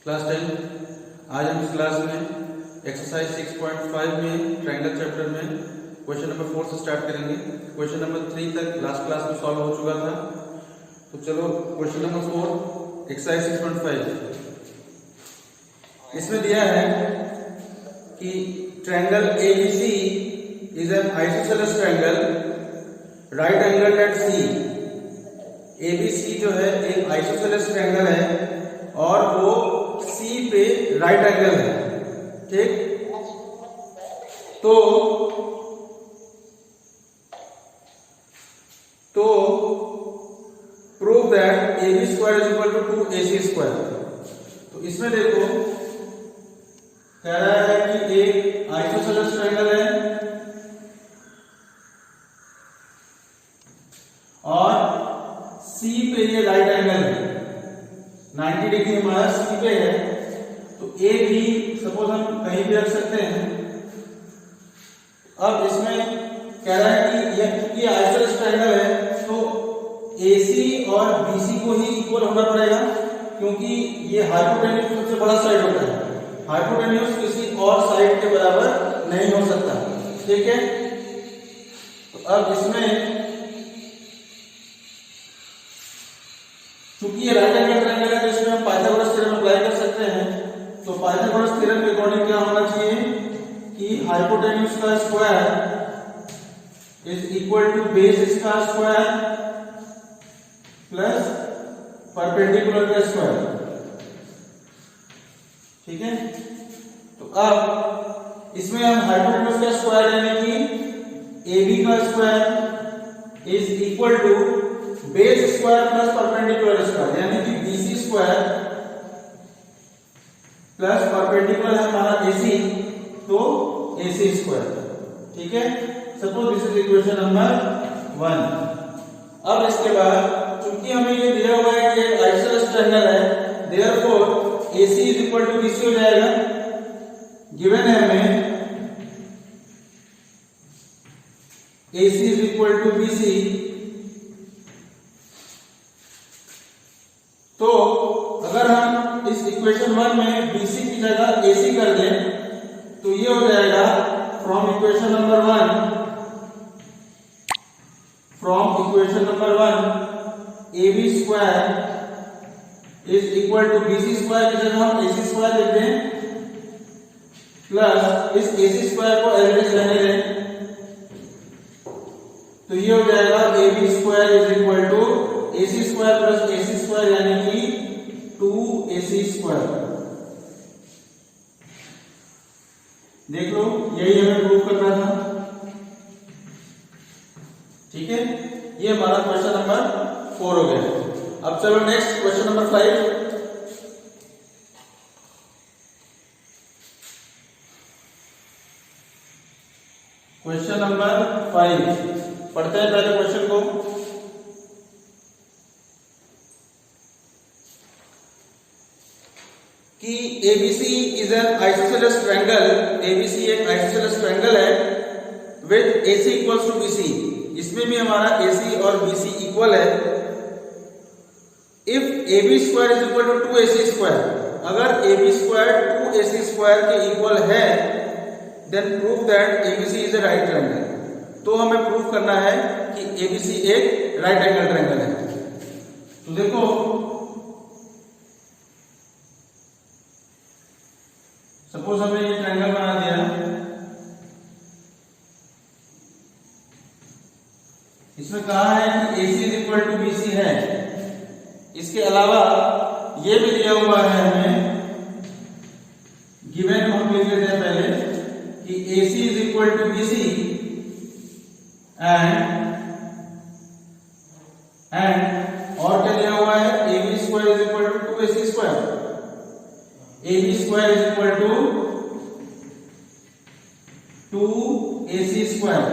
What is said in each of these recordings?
Class 10। आज हम इस क्लास में एक्सरसाइज 6.5 में ट्रायंगल चैप्टर में क्वेश्चन नंबर 4 से स्टार्ट करेंगे। क्वेश्चन नंबर 3 तक लास्ट क्लास में सॉल्व हो चुका था। तो चलो क्वेश्चन नंबर 4 एक्सरसाइज 6.5 इसमें दिया है कि triangle ABC is an isosceles triangle right angle at C. ABC जो है एक आइसोसेलेस ट्रायंगल है और वो सी पे राइट एंगल है। ठीक, तो prove that AB square is equal to 2AC square. तो इसमें देखो कह रहा है कि एक आइसोसेलेस ट्रायंगल है और सी पे ये राइट एंगल है, 90 डिग्री हमारा सी पे है। तो ए भी सपोज हम कहीं भी रख सकते हैं। अब इसमें कह रहा है कि यह क्योंकि आइसोसेलेस ट्रायंगल है तो AC और BC को ही इक्वल होना पड़ेगा, क्योंकि ये हाइपोटेन्यूज सबसे बड़ा साइड होता है। हाइपोटेन्यूज किसी और साइड के बराबर नहीं हो सकता। ठीक है, तो अब इसमें चूंकि ये राइट एंगल ट्रायंगल है तो इसमें हम पाइथागोरस थ्योरम अप्लाई कर सकते हैं। तो पाइथागोरस थ्योरम के अकॉर्डिंग क्या होना चाहिए कि हाइपोटेन्यूज का square is equal to base इसका स्क्वायर प्लस परपेंडिकुलर का स्क्वायर। ठीक है, तो अब इसमें हम हाइपोटेन्यूज का स्क्वायर यानी कि AB का square is equal to base square plus perpendicular square, यानी कि BC स्क्वायर प्लस परपेंडिकुलर है हमारा AC, तो AC स्क्वायर। ठीक है, suppose this is equation number 1। अब इसके बाद चूंकि हमें ये दिया हुआ है कि आइसोसेलेस ट्रायंगल है, therefore AC is equal to BC हो जाएगा। गिवन है हमें AC is equal to BC, तो अगर हम इस इक्वेशन 1 में BC की जगह AC कर दें तो ये हो जाएगा from equation number 1 AB square is equal to BC square की जगह हम AC स्क्वायर लिख दें प्लस इस AC स्क्वायर को एज इट इज रहने दें, तो ये हो जाएगा AB square is equal to AC square plus AC square यानी कि 2AC स्क्वायर। देख लो, यही हमें प्रूव करना था। ठीक है, ये हमारा क्वेश्चन नंबर 4 हो गया। अब चलो next question number 5। Question number 5 पढ़ते हैं पहले क्वेश्चन को। कि ABC is an isosceles triangle, ABC एक आइसोसेलेस ट्रायंगल है with AC equals to BC। इसमें भी हमारा AC और BC इक्वल है। If AB square is equal to 2AC square, अगर AB स्क्वायर 2AC स्क्वायर के इक्वल है then prove that ABC is a right triangle. तो हमें प्रूव करना है कि ABC एक राइट एंगल ट्रायंगल है। तो देखो सपोज हमने ये ट्रायंगल बना दिया, इसमें कहा है कि AC is equal to BC है। इसके अलावा ये भी दिया हुआ है हमें, गिवन हम लिख लेते हैं पहले कि AC is equal to BC and और क्या दिया हुआ है AB square is equal to 2AC square. AB square is equal to 2AC square.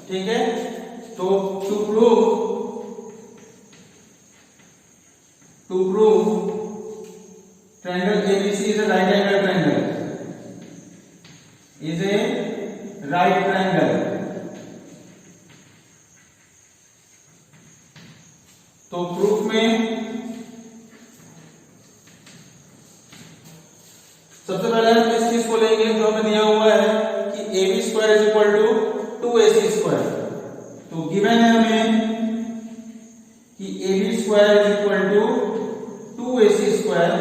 ठीक है, तो to prove triangle ABC is a right angle triangle, is a right triangle. तो proof में सबसे पहले हम इस चीज को लेंगे जो हमें दिया हुआ है कि AB square is equal to 2AC square. तो गिवन है हमें कि AB square is equal to 2AC square.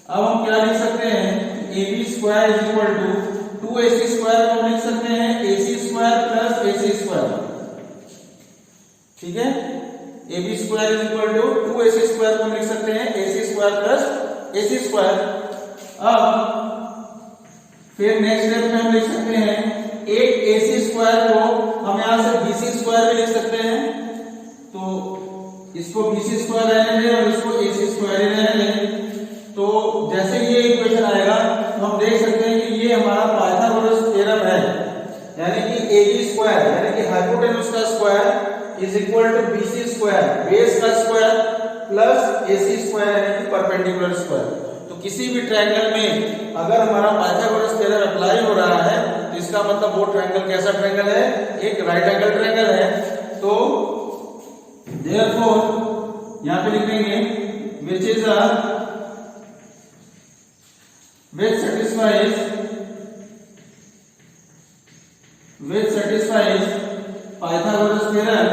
अब हम क्या लिख सकते हैं, AB square is equal to 2AC square को हम लिख सकते हैं AC square plus AC square. ठीक है, AB square is equal to 2AC square को हम लिख सकते हैं AC square plus AC square. अब फिर नेक्स्ट स्टेप में हम लिख सकते हैं एक AC स्क्वायर को हम यहां से BC स्क्वायर भी लिख सकते हैं। तो इसको BC स्क्वायर रहने दें और इसको AC स्क्वायर ही रहने दें। तो जैसे ये इक्वेशन आएगा तो हम देख सकते हैं कि ये हमारा पाइथागोरस थ्योरम है, यानी कि AB स्क्वायर यानी कि हाइपोटेन्यूज का square is equal to BC square base का स्क्वायर प्लस AC स्क्वायर यानी कि परपेंडिकुलर स्क्वायर। तो किसी भी ट्रायंगल में अगर हमारा पाइथागोरस थ्योरम अप्लाई हो रहा है तो इसका मतलब वो ट्रायंगल कैसा ट्रायंगल है, एक राइट एंगल ट्रायंगल है। तो देयरफॉर यहां पे लिख देंगे which is a which satisfies Pythagoras theorem,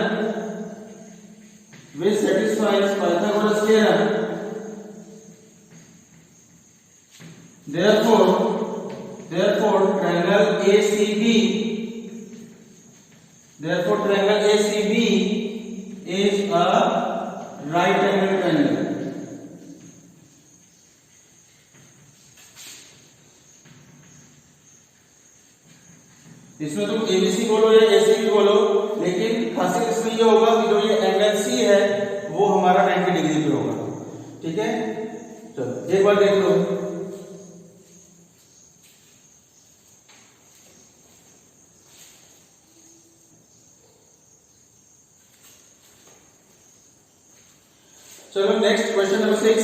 therefore triangle ACB is a right angle triangle। इसमें तुम ABC बोलो या ACB बोलो, लेकिन खासियत इसमें ये होगा कि जो ये एंगल C है वो हमारा 90 डिग्री पे होगा। ठीक है, चलो एक बार देख लो। चलो next question number 6।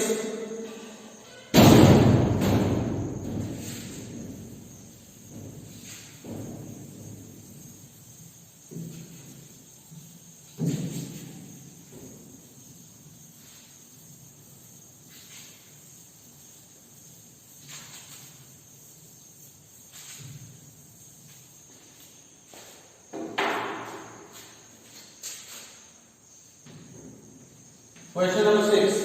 Question number 6,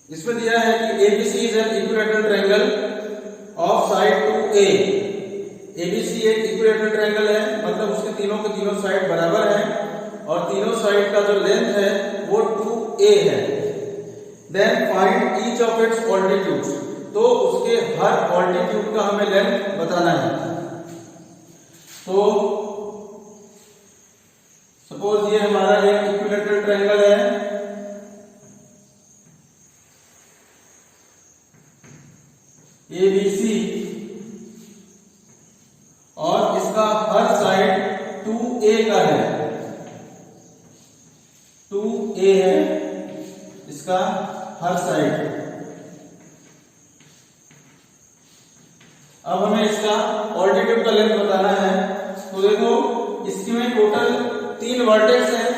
इसमें दिया है कि ABC is N equilateral triangle of side 2A। ABC एक इक्विलैटरल ट्रायंगल है, मतलब उसके तीनों के तीनों साइड बराबर हैं और तीनों साइड का जो लेंथ है वो 2A है। Then find each of its altitudes, तो उसके हर ऑल्टीट्यूड का हमें लेंथ बताना है। तो सपोज ये हमारा एक इक्विलैटरल ट्रायंगल है, ABC, और इसका हर साइड 2A का है, 2A है इसका हर साइड। अब हमें इसका ऑल्टीट्यूड का लेंथ बताना है। तो देखो इसमें टोटल 3 वर्टेक्स हैं,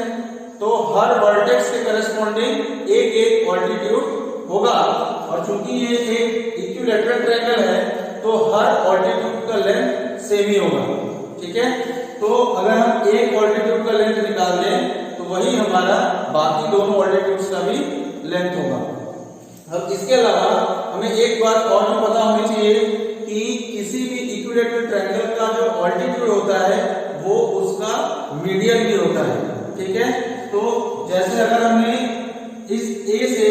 तो हर वर्टेक्स के करस्पॉन्डिंग एक एक ऑल्टीट्यूड होगा, और चूंकि ये एक इक्विलैटरल ट्रायंगल है तो हर ऑल्टीट्यूड का लेंथ सेम ही होगा। ठीक है, तो अगर हम एक ऑल्टीट्यूड का लेंथ निकाल लें तो वही हमारा बाकी दोनों ऑल्टीट्यूड्स का भी लेंथ होगा। अब इसके अलावा हमें एक बात और भी पता होनी चाहिए कि किसी भी इक्विलैटरल ट्रायंगल का जो ऑल्टीट्यूड होता है वो उसका मीडियन भी होता है। ठीक है, तो जैसे अगर हमने इस A से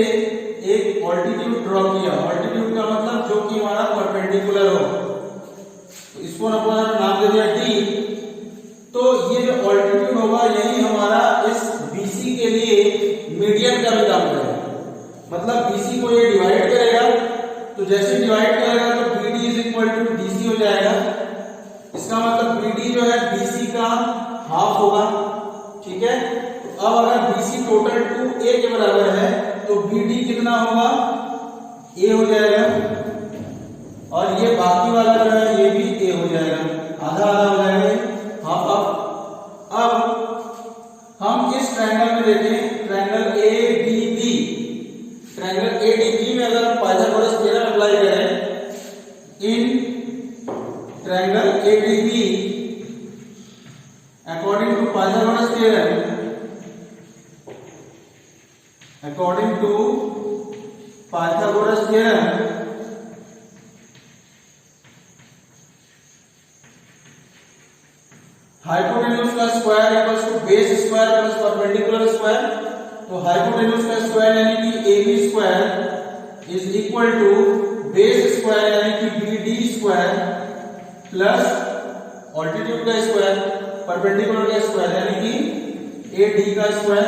एक ऑल्टीट्यूड ड्रॉ किया, ऑल्टीट्यूड का मतलब जो कि हमारा परपेंडिकुलर हो, तो इसको अपना नाम दे दिया D। तो ये जो ऑल्टीट्यूड होगा यही हमारा इस BC के लिए मीडियन का भी काम करेगा, मतलब BC को ये डिवाइड करेगा, तो जैसे डिवाइड करेगा तो BD is equal to DC हो जाएगा। इसका मतलब BD जो है BC का हाफ होगा। ठीक है, तो अब अगर BC टोटल 2A के बराबर है तो BD कितना होगा, A हो जाएगा, और ये बाकी वाला जो है ये भी A हो जाएगा, आधा आधा हो जाएगा, हाफ हाफ। अब हम इस में देखें ट्रायंगल एडीबी, ट्रायंगल एडीबी में अगर हम पाइथागोरस थ्योरम अप्लाई करें in triangle ADB according to Pythagoras theorem, according to Pythagoras theorem, hypotenuse का square equals to base square plus perpendicular square. तो हाइपोटेन्यूज का स्क्वायर यानी कि AB square is equal to base square यानी कि BD square plus altitude का square perpendicular का square यानी कि AD का स्क्वायर।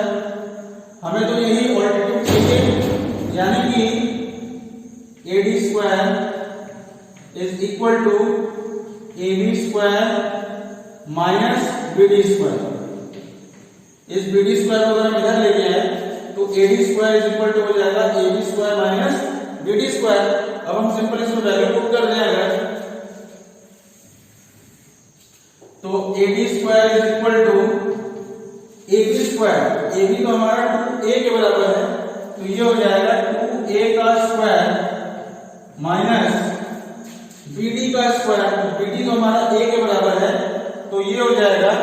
हमें तो यही ऑल्टीट्यूड चाहिए यानी कि AD square is equal to AB square minus BD square. इस BD स्क्वायर को अगर हम इधर लेके आए तो AD square is equal to हो जाएगा AB square minus BD square. अब हम सिंपल इसमें वैल्यू पुट कर दें अगर तो AD square is equal to AB square, AB तो हमारा 2A के बराबर है तो ये हो जाएगा 2A का स्क्वायर माइनस BD का स्क्वायर। BD तो हमारा A के बराबर है तो ये हो जाएगा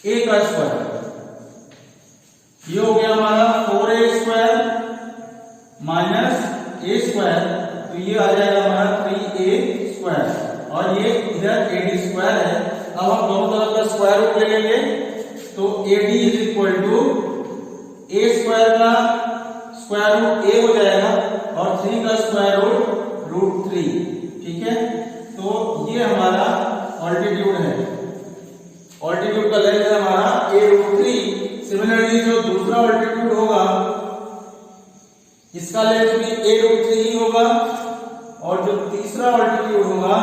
A का स्क्वायर। ये हो गया हमारा 4A square minus A square तो ये आ जाएगा हमारा 3A स्क्वायर और ये इधर AD स्क्वायर है। अब हम दोनों तरफ का स्क्वायर रूट ले लेंगे तो AD is equal to A square का स्क्वायर रूट A हो जाएगा और 3 का स्क्वायर रूट 3। ठीक है, तो ये हमारा ऑल्टीट्यूड है, ऑल्टीट्यूड का लेंथ है हमारा A√3। सिमिलरली जो दूसरा ऑल्टीट्यूड होगा इसका लेंथ भी A√3 ही होगा और जो तीसरा ऑल्टीट्यूड होगा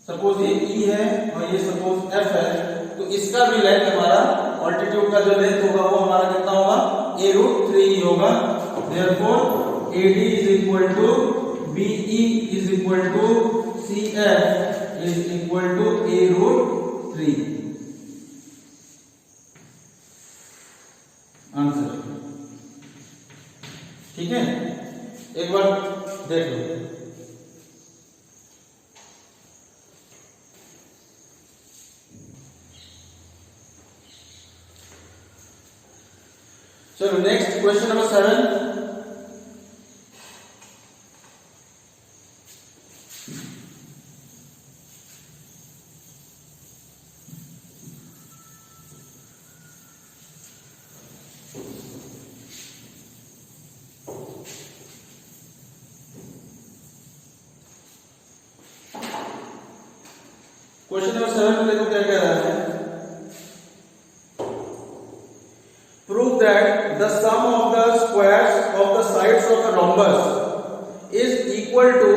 सपोज ये E है और ये सपोज F है तो इसका भी लेंथ हमारा ऑल्टीट्यूड का जो लेंथ होगा वो हमारा कितना होगा A√3 ही होगा। Therefore AD is equal to BE is equal to CF is equal to A√3 answer. ठीक है, एक बार देख लो। चलो next question number 7। Question number 7 में देखो क्या कह रहा है। Prove that the sum of the squares of the sides of a rhombus is equal to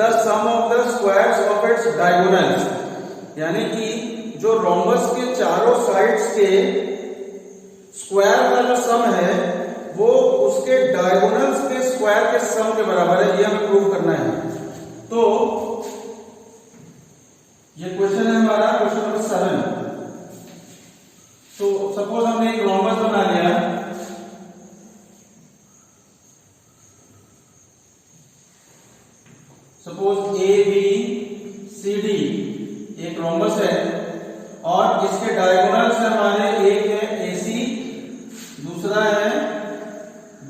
the sum of the squares of its diagonals. यानी कि जो रोम्बस के चारों साइड्स के स्क्वायर का जो सम है वो उसके डायगोनल्स के स्क्वायर के सम के बराबर है, ये हमें प्रूव करना है। तो ये क्वेश्चन है हमारा क्वेश्चन नंबर 7। तो सपोज हमने एक रोम्बस बना लिया, सपोज ABCD एक रोम्बस है और इसके डायगोनल्स हमारे एक है AC, दूसरा है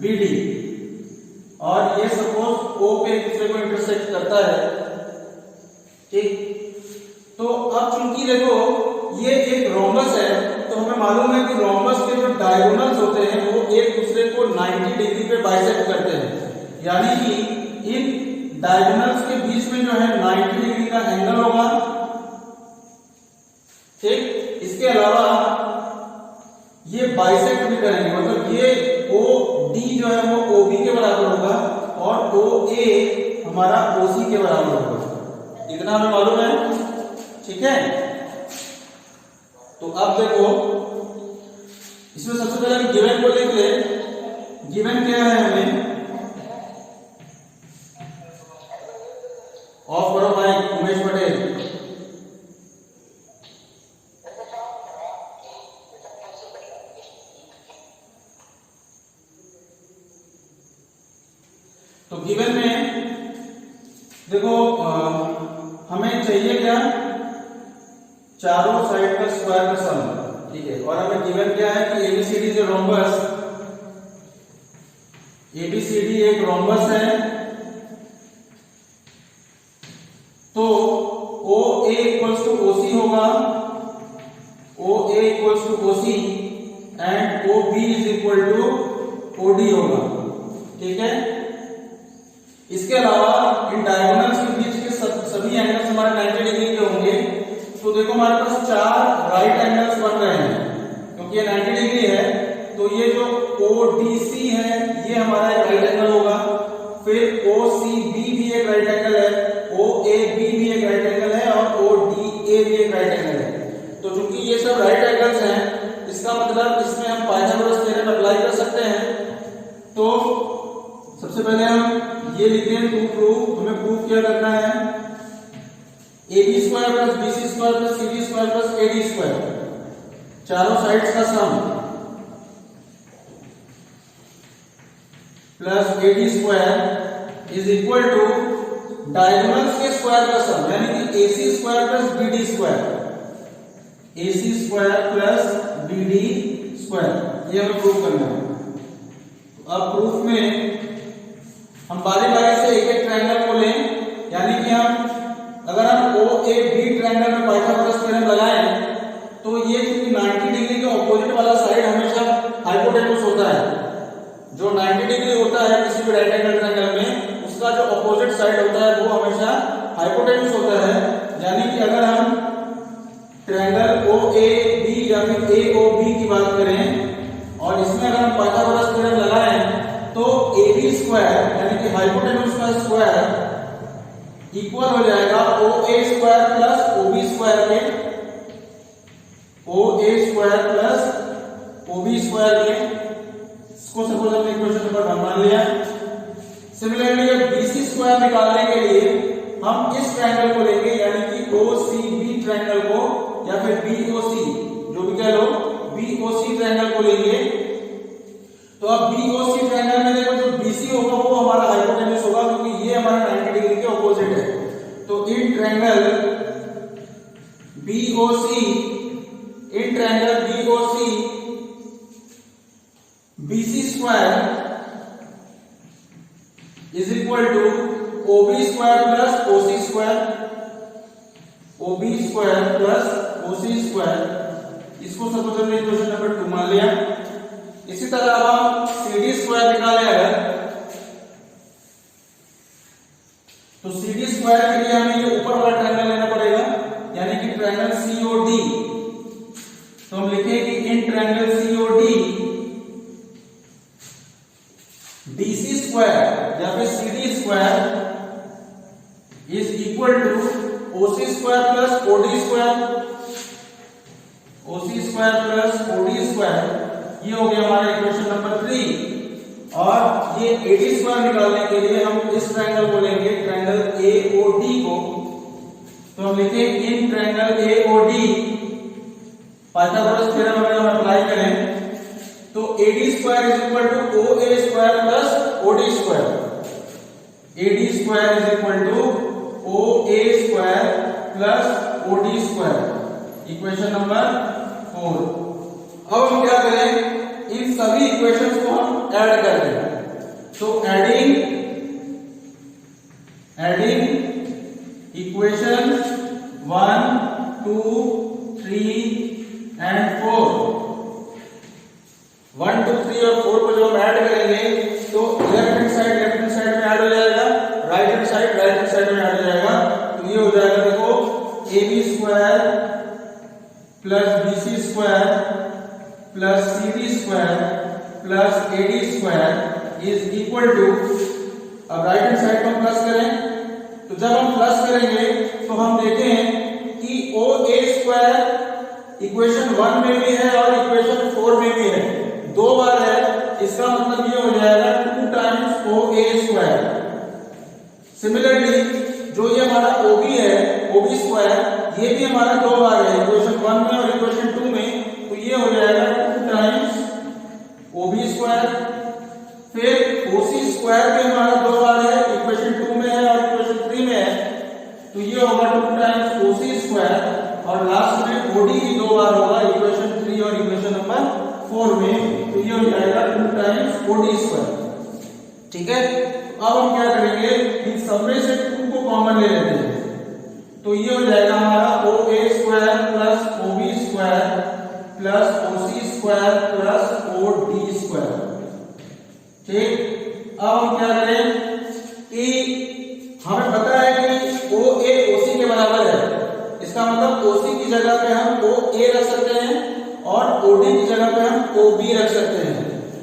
BD और ये सपोज O पे एक दूसरे को इंटरसेक्ट करता है। ठीक, तो अब चूंकि देखो ये एक रोम्बस है तो हमें मालूम है कि रोम्बस के जो डायगोनल्स होते हैं वो एक दूसरे को 90 डिग्री पे बाइसेक्ट करते हैं, यानी कि इन डायगोनल्स के बीच में जो है 90 डिग्री का एंगल होगा। ठीक, इसके अलावा ये बाइसेक्ट भी करेंगे, मतलब ये OD जो है वो OB के बराबर होगा और OA हमारा OC के बराबर होगा। इतना हमें मालूम है। ठीक है, तो अब देखो इसमें सबसे पहले हम गिवन को लिख ले। गिवन क्या है हमें, ऑफ करो भाई उमेश पटेल। चारों साइड का स्क्वायर का सम, ठीक है। और हमें गिवन क्या है कि एबीसीडी इज रोम्बस, एबीसीडी एक रोम्बस है, तो O A equals to OC होगा, O A equals to OC and O B is equal to OD होगा, ठीक है। इसके अलावा इन डायगोनल्स के बीच के सभी एंगल्स हमारे 90 डिग्री के होंगे। तो देखो हमारे पास 4 राइट एंगल्स बन रहे हैं, क्योंकि ये 90 डिग्री है, तो ये जो ODC है ये हमारा एक राइट एंगल होगा, फिर OCB भी एक राइट एंगल है, OAB भी एक राइट एंगल है और ODA भी एक राइट एंगल है। तो चूंकि ये सब राइट एंगल्स हैं, इसका मतलब इसमें हम पाइथागोरस थ्योरम अप्लाई कर सकते हैं। तो सबसे पहले हम ये लिखते हैं टू प्रूव, हमें प्रूव क्या करना है, AB square plus BC square plus CD square plus AD square, चारों साइड्स का sum plus AD square is equal to diagonals के स्क्वायर का सम, यानी कि AC square plus BD square, AC square plus BD square, ये हमें prove करना है। तो अब प्रूफ में हम बारी बारी से एक एक ट्रायंगल को लें, यानी कि अगर हम OAB ट्रायंगल में पाइथागोरस थ्योरम लगाएं, तो ये क्योंकि 90 डिग्री के ऑपोजिट वाला साइड हमेशा हाइपोटेन्यूज होता है, जो 90 डिग्री होता है किसी भी राइट एंगल ट्रायंगल में, उसका जो ऑपोजिट साइड होता है वो हमेशा हाइपोटेन्यूज होता है। यानी कि अगर हम ट्रायंगल OAB या फिर AOB की बात करें और इसमें अगर हम पाइथागोरस थ्योरम लगाएं, तो AB स्क्वायर यानी कि हाइपोटेन्यूज का स्क्वायर इक्वल हो जाएगा OA square plus OB square के, OA square plus OB square के। इसको सपोज हमने इक्वेशन नंबर 1 मान लिया। सिमिलरली अब BC स्क्वायर निकालने के लिए हम इस ट्रायंगल को लेंगे, यानी कि OCB ट्रायंगल को या फिर BOC, जो भी कह लो, BOC ट्रायंगल को लेंगे। तो अब BOC ट्रायंगल में देखो जो BC होगा वो हमारा हाइपोटेन्यूज होगा, क्योंकि ये हमारा 90 डिग्री के ऑपोजिट है। तो in triangle BOC BC square is equal to OB square plus OC square, OB square plus OC square. इसको सपोज हमने इक्वेशन नंबर 2 मान लिया। इसी तरह अब हम CD स्क्वायर निकालें अगर, तो CD स्क्वायर के लिए हमें ये ऊपर वाला ट्रायंगल लेना पड़ेगा, यानी कि ट्रायंगल COD। तो हम लिखें कि in triangle COD BC square या फिर CD square is equal to OC square plus OD square, OC square plus OD square. ये हो गया हमारा इक्वेशन नंबर 3। और ये AD स्क्वायर निकालने के लिए हम इस ट्रायंगल को लेंगे, ट्रायंगल AOD को। तो हम लिखें in triangle AOD Pythagoras theorem अगर हम अप्लाई करें, तो AD square is equal to OA square plus OD square, AD square is equal to OA square plus OD square, equation number 4। अब हम क्या करें, इन सभी इक्वेशंस को हम ऐड कर दें। तो एडिंग इक्वेशन 1, 2, 3 एंड 4, 1, 2, 3 और 4 को जब हम ऐड करेंगे तो लेफ्ट हैंड साइड में ऐड हो जाएगा, राइट हैंड साइड में ऐड हो जाएगा। तो ये हो जाएगा देखो AB square plus BC square plus CD square plus AD square is equal to, अब राइट हैंड साइड को हम प्लस करें, तो जब हम प्लस करेंगे तो हम देखें कि OA स्क्वायर इक्वेशन 1 में भी है और इक्वेशन 4 में भी है, 2 बार है। इसका मतलब ये हो जाएगा 2 टाइम्स OA स्क्वायर। सिमिलरली जो ये हमारा OB है, OB स्क्वायर, ये भी हमारा 2 बार है, इक्वेशन 1 में और इक्वेशन 2 में। तो ये हो जाएगा 2 टाइम्स OB स्क्वायर। फिर OC स्क्वायर भी हमारा 2 बार है, इक्वेशन 2 में है और इक्वेशन 3 में है। तो ये होगा 2 टाइम्स OC स्क्वायर और लास्ट में दो बार होगा, इक्वेशन 3 और इक्वेशन नंबर 4 में, तो ये हो जाएगा 2 टाइम्स OD स्क्वायर। ठीक है, अब हम क्या करेंगे, इन सब में से 2 को कॉमन ले लेते हैं, तो ये हो जाएगा हमारा OA square plus OB square plus OC square plus OD square. ठीक, अब हम क्या करें कि हमें पता है कि OA OC के बराबर है, इसका मतलब OC की जगह पे हम OA रख सकते हैं और OD की जगह पे हम OB रख सकते हैं।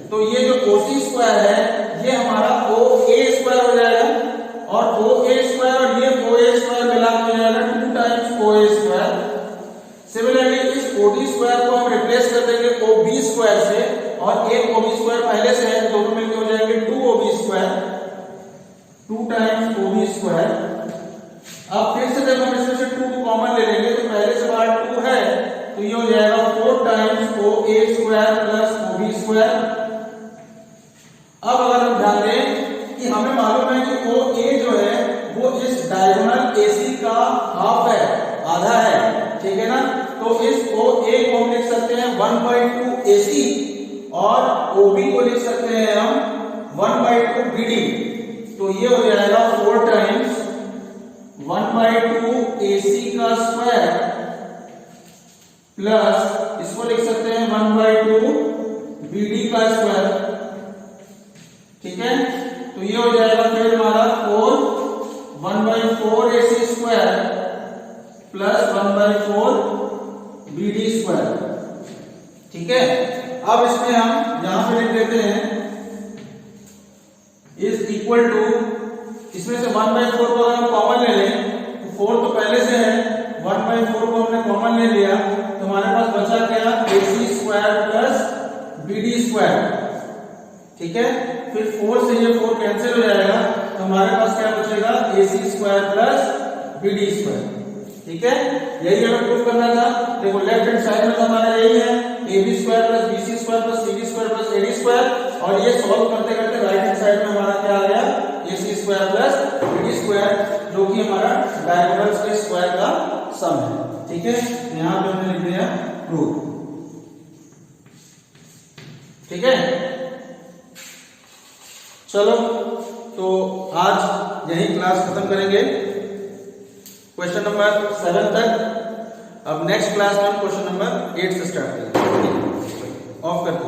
तो ये जो OC स्क्वायर है ये हमारा OA स्क्वायर हो जाएगा और OA स्क्वायर और ये OA स्क्वायर मिला हो जाएगा 2 टाइम्स OA स्क्वायर। सिमिलरली इस OD स्क्वायर को हम रिप्लेस कर देंगे OB स्क्वायर से और एक OB स्क्वायर पहले से है, दोनों मिलकर हो जाएंगे 2 OB square, 2 times OB square. अब फिर से जब हम इसमें से 2 को कॉमन ले लेंगे तो पहले से बाहर 2 है, तो ये हो जाएगा 4 times OA square plus OB square. अब अगर हम ध्यान दें कि हमें मालूम है कि OA जो है वो इस डायगोनल AC का हाफ है, आधा है, ठीक है ना, तो इस OA को हम लिख सकते हैं 1/2 AC और OB को लिख सकते हैं हम 1/2 BD। तो ये हो जाएगा 4 टाइम्स 1/2 AC का स्क्वायर प्लस इसको लिख सकते हैं 1/2 BD का स्क्वायर। ठीक है, तो ये हो जाएगा फिर हमारा 1/4 AC square plus 1/4 BD square. ठीक है, अब इसमें हम यहां पे लिख देते हैं इज इक्वल टू, इसमें से 1/4 को अगर हम कॉमन ले लें तो 4 तो पहले से है, 1/4 को हमने कॉमन ले लिया तो हमारे पास बचा क्या, AC square plus BD square. ठीक है, फिर 4 से ये 4 कैंसिल हो जाएगा तो हमारे पास क्या बचेगा, AC square plus BD square. ठीक है, यही हमें प्रूफ करना था। देखो लेफ्ट हैंड साइड में तो हमारा यही है AB square plus BC square plus CD square plus AD square, और ये सॉल्व करते करते राइट हैंड साइड में हमारा क्या आ गया, AC square plus BD square, जो कि हमारा डायगोनल्स के स्क्वायर का सम है। ठीक है, यहां पे हमने लिख दिया प्रूफ। ठीक है, चलो तो आज यही क्लास खत्म करेंगे, क्वेश्चन नंबर 7 तक। अब नेक्स्ट क्लास में हम क्वेश्चन नंबर 8 से स्टार्ट करेंगे। ऑफ कर दो।